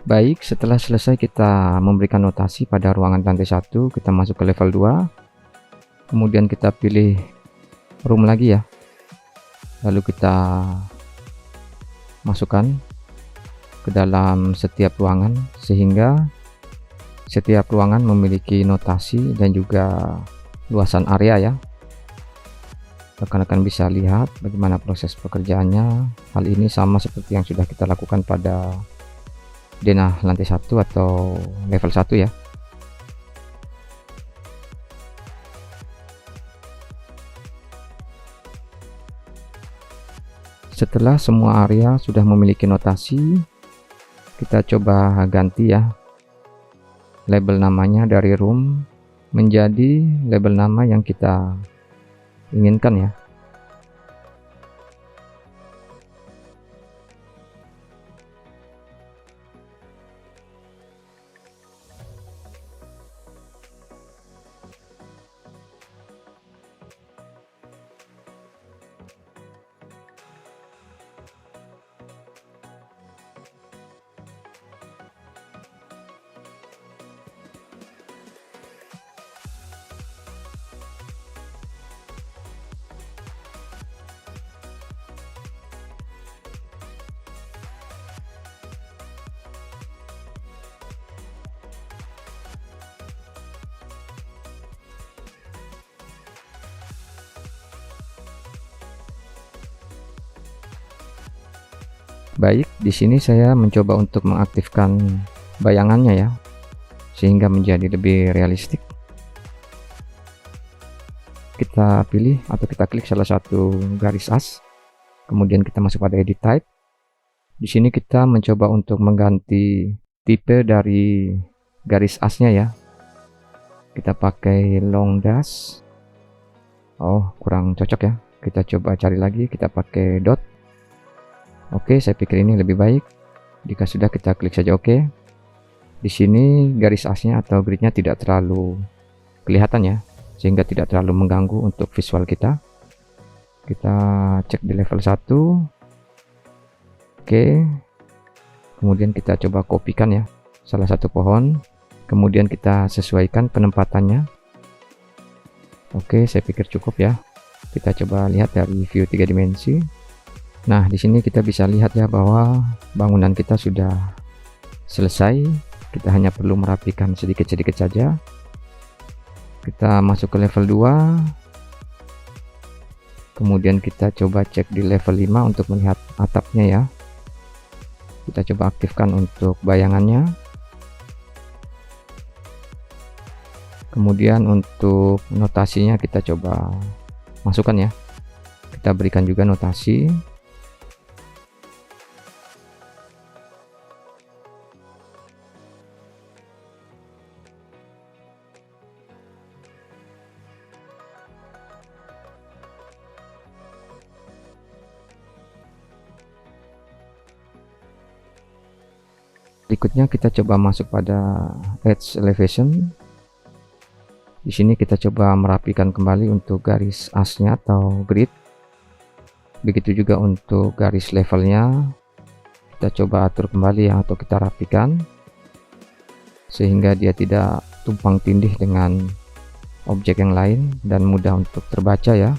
Baik, setelah selesai kita memberikan notasi pada ruangan lantai 1, kita masuk ke level 2. Kemudian kita pilih room lagi ya. Lalu kita masukkan ke dalam setiap ruangan sehingga setiap ruangan memiliki notasi dan juga luasan area ya. Rekan-rekan bisa lihat bagaimana proses pekerjaannya. Hal ini sama seperti yang sudah kita lakukan pada denah lantai 1 atau level 1 ya. Setelah semua area sudah memiliki notasi, kita coba ganti ya label namanya dari room menjadi label nama yang kita inginkan ya. Baik, di sini saya mencoba untuk mengaktifkan bayangannya ya, sehingga menjadi lebih realistik. Kita pilih atau kita klik salah satu garis as, kemudian kita masuk pada edit type. Di sini kita mencoba untuk mengganti tipe dari garis asnya ya. Kita pakai long dash. Oh, kurang cocok ya. Kita coba cari lagi, kita pakai dot. Oke, saya pikir ini lebih baik. Jika sudah, kita klik saja oke. Di sini garis asnya atau gridnya tidak terlalu kelihatan ya, sehingga tidak terlalu mengganggu untuk visual kita. Kita cek di level 1. Oke. Kemudian kita coba kopikan ya salah satu pohon. Kemudian kita sesuaikan penempatannya. Oke, saya pikir cukup ya. Kita coba lihat dari view 3 dimensi. Nah, di sini kita bisa lihat ya bahwa bangunan kita sudah selesai. Kita hanya perlu merapikan sedikit-sedikit saja. Kita masuk ke level 2. Kemudian kita coba cek di level 5 untuk melihat atapnya ya. Kita coba aktifkan untuk bayangannya. Kemudian untuk notasinya kita coba masukkan ya. Kita berikan juga notasi. Berikutnya kita coba masuk pada edge elevation. Di sini kita coba merapikan kembali untuk garis asnya atau grid. Begitu juga untuk garis levelnya. Kita coba atur kembali ya, atau kita rapikan sehingga dia tidak tumpang tindih dengan objek yang lain dan mudah untuk terbaca ya.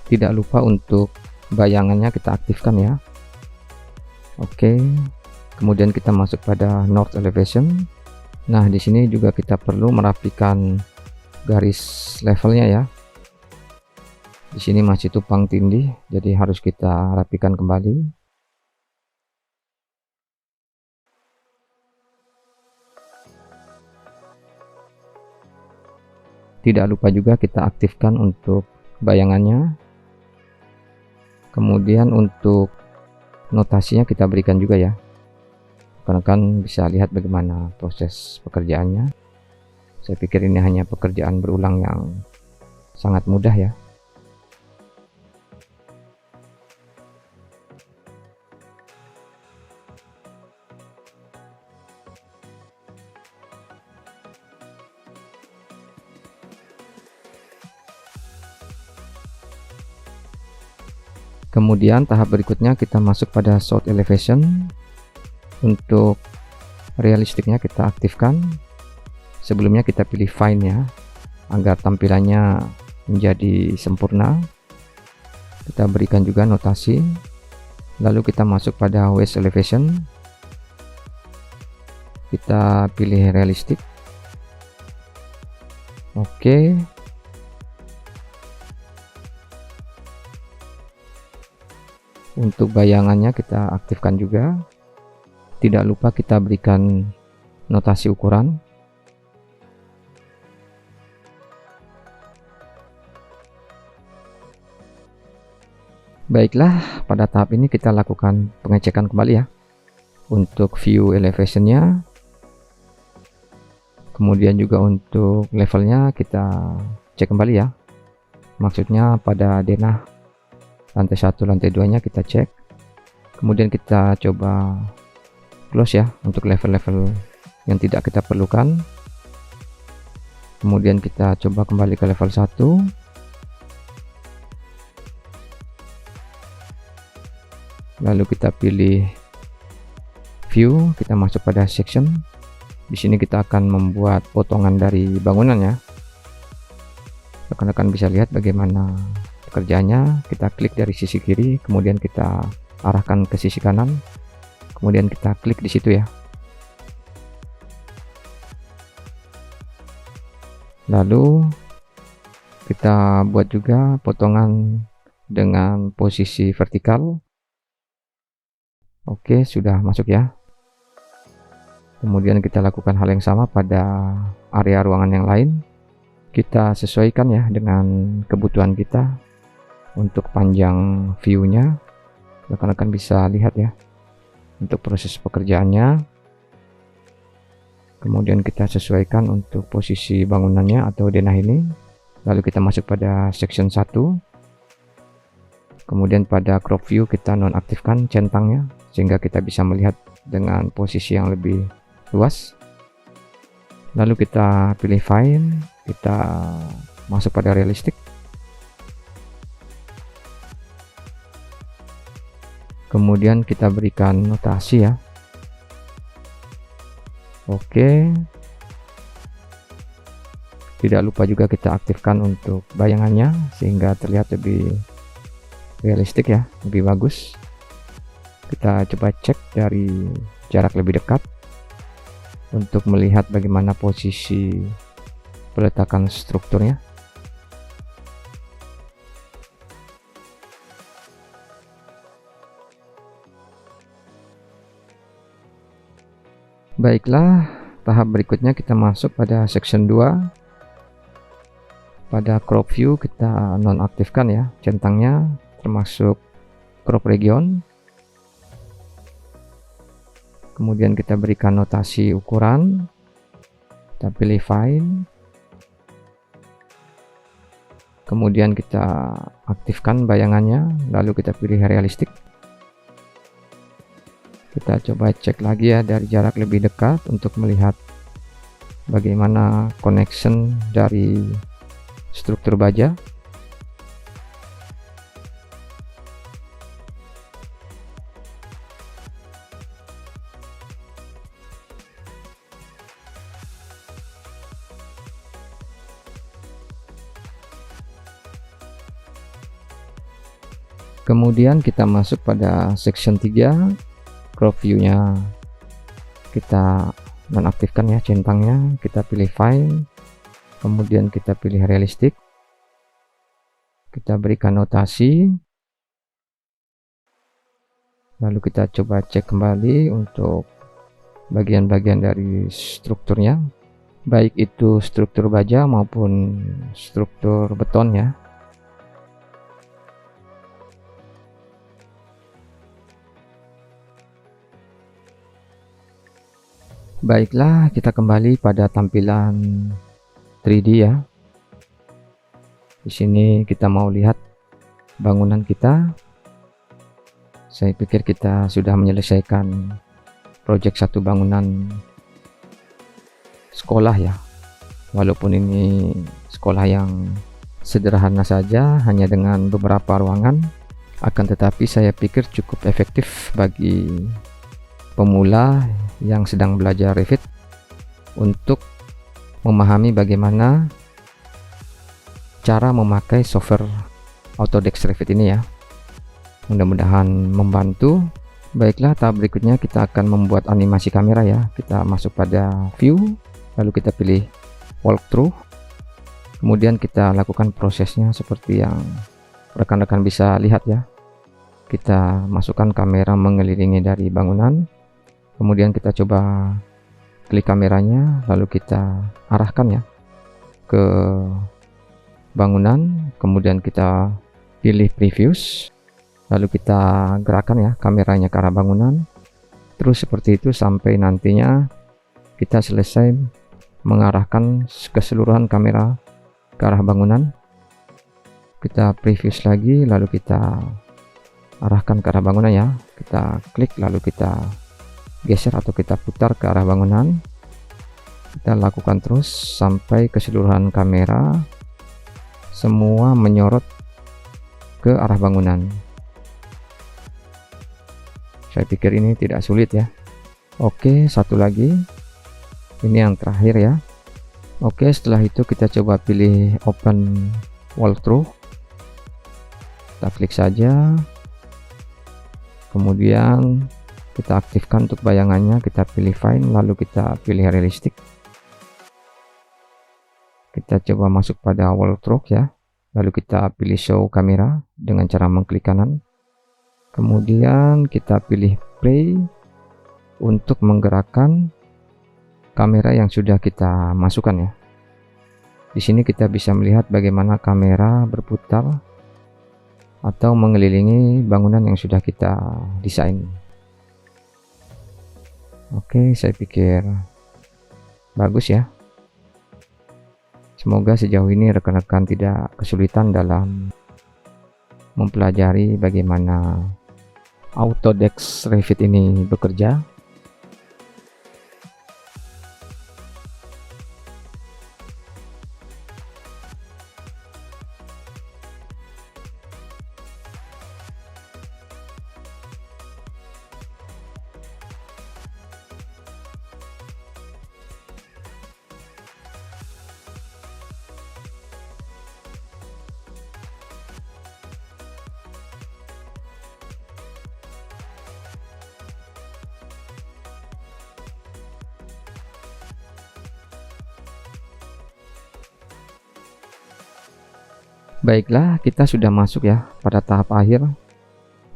Tidak lupa untuk bayangannya kita aktifkan ya. Oke. Kemudian kita masuk pada north elevation. Nah, di sini juga kita perlu merapikan garis levelnya ya. Di sini masih tumpang tindih, jadi harus kita rapikan kembali. Tidak lupa juga kita aktifkan untuk bayangannya. Kemudian untuk notasinya kita berikan juga ya. Rekan-rekan bisa lihat bagaimana proses pekerjaannya. Saya pikir ini hanya pekerjaan berulang yang sangat mudah ya. Kemudian tahap berikutnya kita masuk pada south elevation. Untuk realistiknya kita aktifkan. Sebelumnya kita pilih fine ya, agar tampilannya menjadi sempurna. Kita berikan juga notasi, lalu kita masuk pada waist elevation, kita pilih realistic. Oke. Untuk bayangannya kita aktifkan juga. Tidak lupa kita berikan notasi ukuran. Baiklah, pada tahap ini kita lakukan pengecekan kembali ya. Untuk view elevationnya, kemudian juga untuk levelnya kita cek kembali ya. Maksudnya pada denah lantai 1, lantai 2 nya kita cek. Kemudian kita coba close ya untuk level-level yang tidak kita perlukan. Kemudian kita coba kembali ke level 1. Lalu kita pilih view, kita masuk pada section. Di sini kita akan membuat potongan dari bangunannya. Rekan-rekan bisa lihat bagaimana pekerjaannya. Kita klik dari sisi kiri, kemudian kita arahkan ke sisi kanan, kemudian kita klik di situ ya. Lalu kita buat juga potongan dengan posisi vertikal. Oke, sudah masuk ya. Kemudian kita lakukan hal yang sama pada area ruangan yang lain. Kita sesuaikan ya dengan kebutuhan kita. Untuk panjang view-nya, rekan-rekan bisa lihat ya. Untuk proses pekerjaannya. Kemudian kita sesuaikan untuk posisi bangunannya atau denah ini. Lalu kita masuk pada section 1. Kemudian pada crop view kita nonaktifkan centangnya, sehingga kita bisa melihat dengan posisi yang lebih luas. Lalu kita pilih file, kita masuk pada realistic. Kemudian kita berikan notasi ya. Oke. Tidak lupa juga kita aktifkan untuk bayangannya sehingga terlihat lebih realistik ya, lebih bagus. Kita coba cek dari jarak lebih dekat untuk melihat bagaimana posisi peletakan strukturnya. Baiklah, tahap berikutnya kita masuk pada section 2. Pada crop view kita nonaktifkan ya centangnya, termasuk crop region. Kemudian kita berikan notasi ukuran, kita pilih file, kemudian kita aktifkan bayangannya, lalu kita pilih realistic. Kita coba cek lagi ya dari jarak lebih dekat untuk melihat bagaimana connection dari struktur baja. Kemudian kita masuk pada section 3, crop view-nya kita nonaktifkan ya centangnya, kita pilih file, kemudian kita pilih realistic, kita berikan notasi, lalu kita coba cek kembali untuk bagian-bagian dari strukturnya, baik itu struktur baja maupun struktur beton ya. Baiklah, kita kembali pada tampilan 3D ya. Di sini kita mau lihat bangunan kita. Saya pikir kita sudah menyelesaikan proyek satu bangunan sekolah ya. Walaupun ini sekolah yang sederhana saja, hanya dengan beberapa ruangan, akan tetapi saya pikir cukup efektif bagi pemula yang sedang belajar Revit untuk memahami bagaimana cara memakai software Autodesk Revit ini ya. Mudah-mudahan membantu. Baiklah, tahap berikutnya kita akan membuat animasi kamera ya. Kita masuk pada view, lalu kita pilih walkthrough. Kemudian kita lakukan prosesnya seperti yang rekan-rekan bisa lihat ya. Kita masukkan kamera mengelilingi dari bangunan. Kemudian kita coba klik kameranya, lalu kita arahkan ya ke bangunan. Kemudian kita pilih previews, lalu kita gerakkan ya kameranya ke arah bangunan. Terus seperti itu sampai nantinya kita selesai mengarahkan keseluruhan kamera ke arah bangunan. Kita previews lagi, lalu kita arahkan ke arah bangunan ya. Kita klik, lalu kita geser atau kita putar ke arah bangunan. Kita lakukan terus sampai keseluruhan kamera semua menyorot ke arah bangunan. Saya pikir ini tidak sulit ya. Oke, satu lagi, ini yang terakhir ya. Oke, setelah itu kita coba pilih open walkthrough. Kita klik saja, kemudian kita aktifkan untuk bayangannya. Kita pilih fine, lalu kita pilih realistic. Kita coba masuk pada walkthrough ya, lalu kita pilih show kamera dengan cara mengklik kanan. Kemudian kita pilih play untuk menggerakkan kamera yang sudah kita masukkan ya. Di sini kita bisa melihat bagaimana kamera berputar atau mengelilingi bangunan yang sudah kita desain. Oke, saya pikir bagus ya. Semoga sejauh ini rekan-rekan tidak kesulitan dalam mempelajari bagaimana Autodesk Revit ini bekerja. Baiklah, kita sudah masuk ya pada tahap akhir.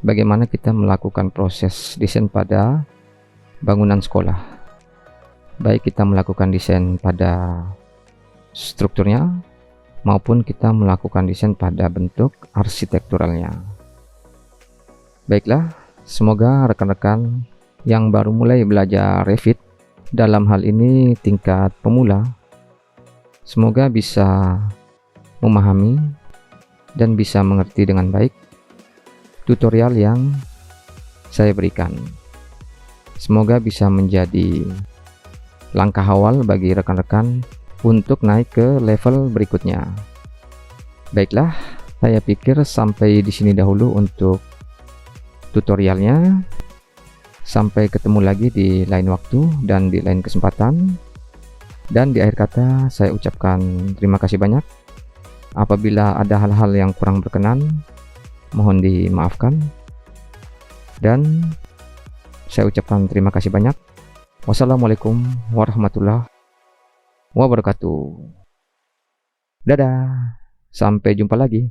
Bagaimana kita melakukan proses desain pada bangunan sekolah. Baik kita melakukan desain pada strukturnya maupun kita melakukan desain pada bentuk arsitekturalnya. Baiklah, semoga rekan-rekan yang baru mulai belajar Revit, dalam hal ini tingkat pemula, semoga bisa memahami dan bisa mengerti dengan baik tutorial yang saya berikan. Semoga bisa menjadi langkah awal bagi rekan-rekan untuk naik ke level berikutnya. Baiklah, saya pikir sampai di sini dahulu untuk tutorialnya. Sampai ketemu lagi di lain waktu dan di lain kesempatan. Dan di akhir kata saya ucapkan terima kasih banyak. Apabila ada hal-hal yang kurang berkenan, mohon dimaafkan. Dan saya ucapkan terima kasih banyak. Wassalamualaikum warahmatullahi wabarakatuh. Dadah, sampai jumpa lagi.